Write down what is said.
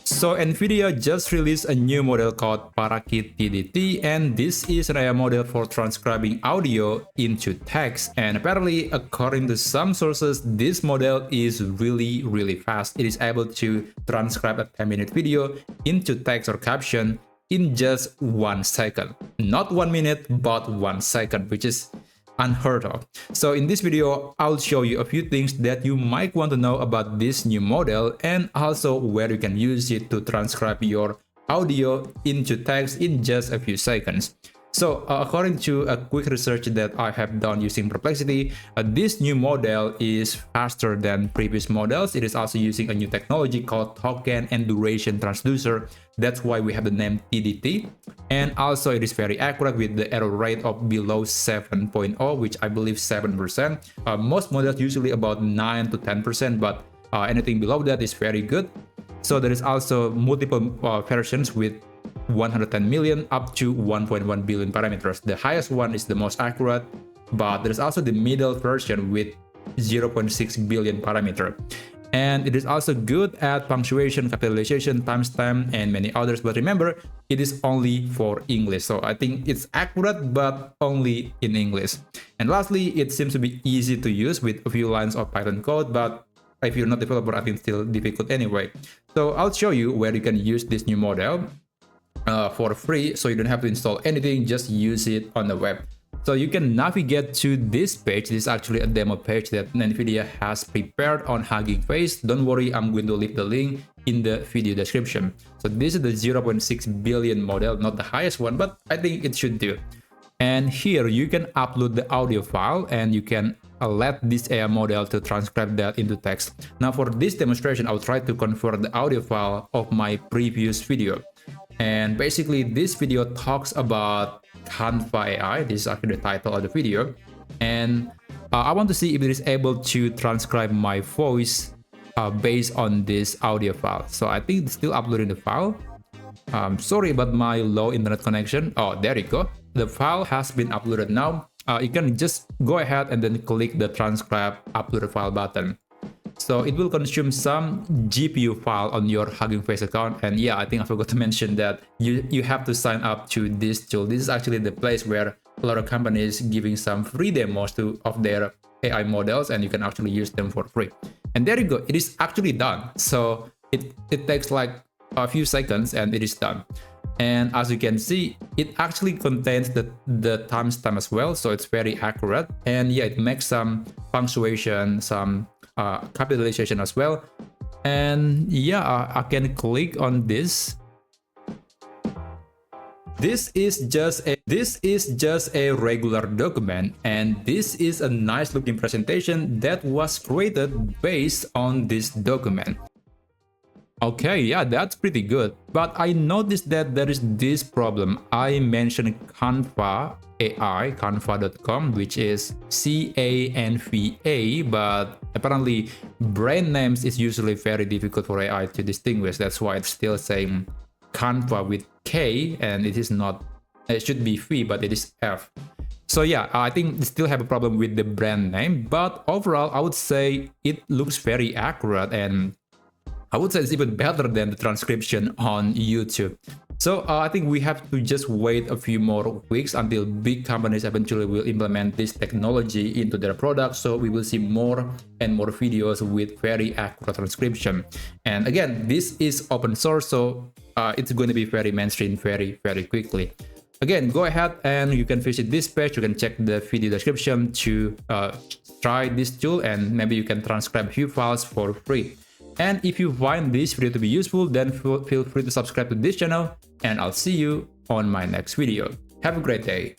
So Nvidia just released a new model called Parakeet TDT, and this is an AI model for transcribing audio into text. And apparently, according to some sources, this model is really fast. It is able to transcribe a 10-minute video into text or caption in just 1 second. Not 1 minute, but 1 second, which is unheard of. So in this video, I'll show you a few things that you might want to know about this new model and also where you can use it to transcribe your audio into text in just a few seconds. So according to a quick research that I have done using Perplexity, this new model is faster than previous models. It is also using a new technology called token and duration transducer. That's why we have the name TDT. And also it is very accurate with the error rate of below 7.0, which I believe 7%. Most models usually about 9 to 10%, but anything below that is very good. So there is also multiple versions with 110 million up to 1.1 billion parameters. The highest one is the most accurate, but there's also the middle version with 0.6 billion parameter. And it is also good at punctuation, capitalization, timestamp, and many others. But remember, it is only for English. So I think it's accurate, but only in English. And lastly, it seems to be easy to use with a few lines of Python code, but if you're not a developer, I think it's still difficult anyway. So I'll show you where you can use this new model for free, so you don't have to install anything, just use it on the web. So you can navigate to this page. This is actually a demo page that Nvidia has prepared on Hugging Face. Don't worry, I'm going to leave the link in the video description. So this is the 0.6 billion model, not the highest one, but I think it should do. And here you can upload the audio file and you can let this AI model to transcribe that into text. Now for this demonstration, I'll try to convert the audio file of my previous video. And basically this video talks about Canva AI. This is actually the title of the video. And I want to see if it is able to transcribe my voice based on this audio file. So I think it's still uploading the file. Sorry about my low internet connection. Oh, there you go. The file has been uploaded now. You can just go ahead and then click the transcribe upload file button. So it will consume some GPU file on your Hugging Face account. And yeah, I think I forgot to mention that you have to sign up to this tool. This is actually the place where a lot of companies giving some free demos of their AI models, and you can actually use them for free. And there you go. It is actually done. So it takes like a few seconds and it is done. And as you can see, it actually contains the timestamp as well. So it's very accurate. And yeah, it makes some punctuation, some capitalization as well. And yeah, I can click on this. This is just a regular document, and this is a nice looking presentation that was created based on this document. Okay, yeah, that's pretty good. But I noticed that there is this problem. I mentioned Canva AI, canva.com, which is CANVA, but apparently brand names is usually very difficult for AI to distinguish. That's why it's still saying Canva with K, and it is not, it should be V, but it is F. So yeah, I think they still have a problem with the brand name, but overall, I would say it looks very accurate, and I would say it's even better than the transcription on YouTube. So I think we have to just wait a few more weeks until big companies eventually will implement this technology into their products. So we will see more and more videos with very accurate transcription. And again, this is open source, so it's going to be very mainstream very quickly. Again, go ahead and you can visit this page. You can check the video description to try this tool, and maybe you can transcribe a few files for free. And if you find this video to be useful, then feel free to subscribe to this channel, and I'll see you on my next video. Have a great day.